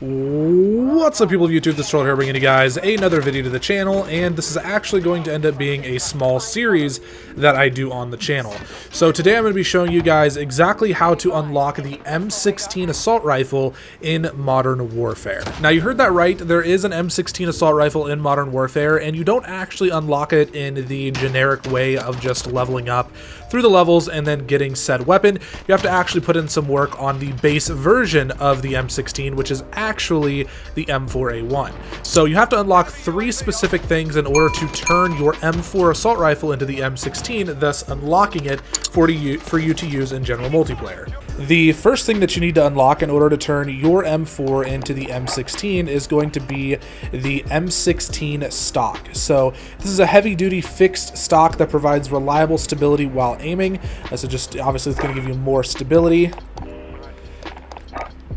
What's up, people of YouTube? This is Troll here, bringing you guys another video to the channel, and this is actually going to end up being a small series that I do on the channel. So today I'm going to be showing you guys exactly how to unlock the M16 assault rifle in Modern Warfare. Now, you heard that right, there is an M16 assault rifle in Modern Warfare, and you don't actually unlock it in the generic way of just leveling up through the levels and then getting said weapon. You have to actually put in some work on the base version of the M16, which is actually the M4A1. So you have to unlock 3 specific things in order to turn your M4 assault rifle into the M16, thus unlocking it for you to use in general multiplayer. The first thing that you need to unlock in order to turn your M4 into the M16 is going to be the M16 stock. So this is a heavy-duty fixed stock that provides reliable stability while aiming. So just obviously it's going to give you more stability.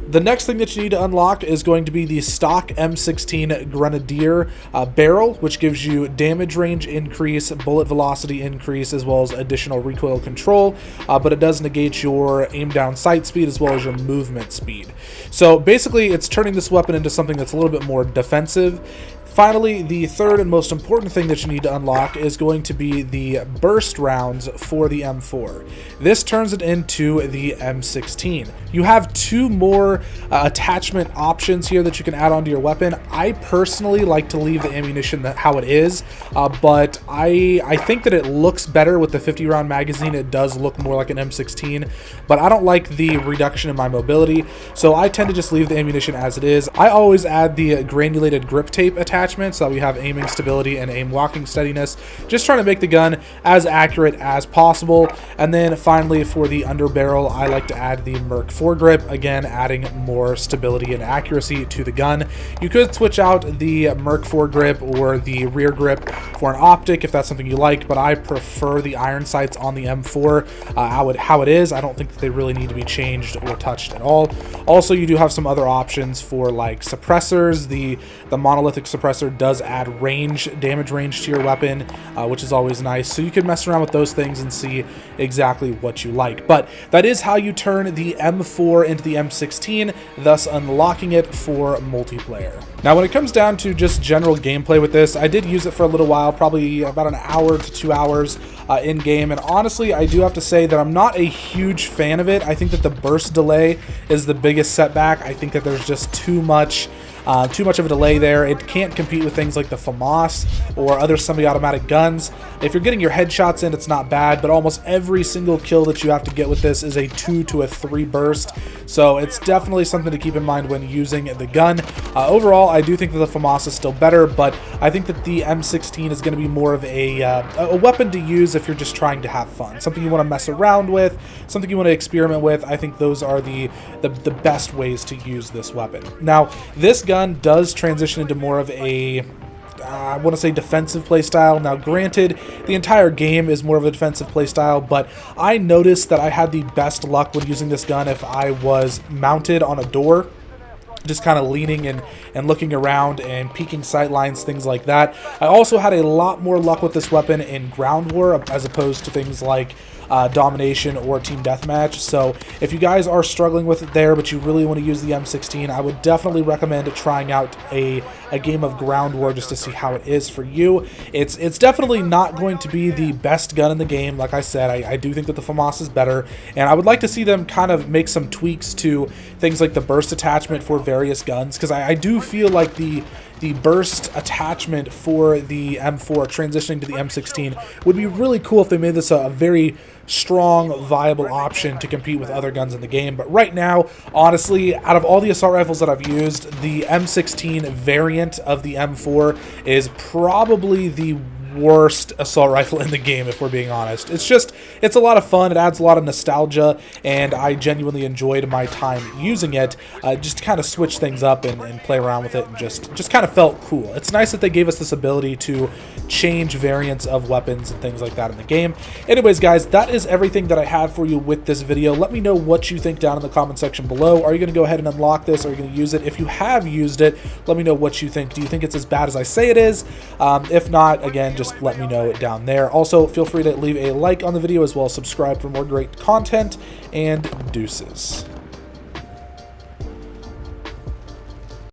The next thing that you need to unlock is going to be the stock M16 Grenadier barrel, which gives you damage range increase, bullet velocity increase, as well as additional recoil control, but it does negate your aim down sight speed as well as your movement speed. So basically it's turning this weapon into something that's a little bit more defensive. Finally, the third and most important thing that you need to unlock is going to be the burst rounds for the M4. This turns it into the M16. You have 2 more attachment options here that you can add onto your weapon. I personally like to leave the ammunition how it is, but I think that it looks better with the 50-round magazine. It does look more like an M16, but I don't like the reduction in my mobility, so I tend to just leave the ammunition as it is. I always add the granulated grip tape attachment so that we have aiming stability and aim walking steadiness, just trying to make the gun as accurate as possible. And then finally, for the underbarrel, I like to add the Merc foregrip, again adding more stability and accuracy to the gun. You could switch out the Merc foregrip or the rear grip for an optic if that's something you like, but I prefer the iron sights on the M4 how it is. I don't think that they really need to be changed or touched at all. Also, you do have some other options for like suppressors. The monolithic suppressor does add damage range to your weapon, which is always nice. So you can mess around with those things and see exactly what you like. But that is how you turn the M4 into the M16, thus unlocking it for multiplayer. Now, when it comes down to just general gameplay with this, I did use it for a little while, probably about an hour to 2 hours in game, and honestly, I do have to say that I'm not a huge fan of it. I think that the burst delay is the biggest setback. I think that there's just too much of a delay there. It can't compete with things like the FAMAS or other semi-automatic guns. If you're getting your headshots in, it's not bad, but almost every single kill that you have to get with this is a 2 to a 3 burst, so it's definitely something to keep in mind when using the gun. Overall, I do think that the FAMAS is still better, but I think that the M16 is going to be more of a weapon to use if you're just trying to have fun, something you want to mess around with, something you want to experiment with. I think those are the best ways to use this weapon. Now, this gun does transition into more of a I want to say defensive playstyle. Now, granted, the entire game is more of a defensive playstyle, but I noticed that I had the best luck when using this gun if I was mounted on a door, just kind of leaning and looking around and peeking sight lines, things like that. I also had a lot more luck with this weapon in ground war as opposed to things like domination or team deathmatch. So if you guys are struggling with it there, but you really want to use the M16, I would definitely recommend trying out a game of ground war just to see how it is for you. It's definitely not going to be the best gun in the game. Like I said, I do think that the FAMAS is better, and I would like to see them kind of make some tweaks to things like the burst attachment for various guns, because I do feel like the burst attachment for the M4 transitioning to the M16 would be really cool if they made this a very strong, viable option to compete with other guns in the game. But right now, honestly, out of all the assault rifles that I've used, the M16 variant of the M4 is probably the worst assault rifle in the game, if we're being honest. It's a lot of fun. It adds a lot of nostalgia, and I genuinely enjoyed my time using it, just to kind of switch things up and play around with it, and just kind of felt cool. It's nice that they gave us this ability to change variants of weapons and things like that in the game. Anyways, guys, that is everything that I have for you with this video. Let me know what you think down in the comment section below. Are you going to go ahead and unlock this? Are you going to use it? If you have used it, let me know what you think. Do you think it's as bad as I say it is? If not, again, just let me know down there. Also, feel free to leave a like on the video as well as subscribe for more great content, and deuces.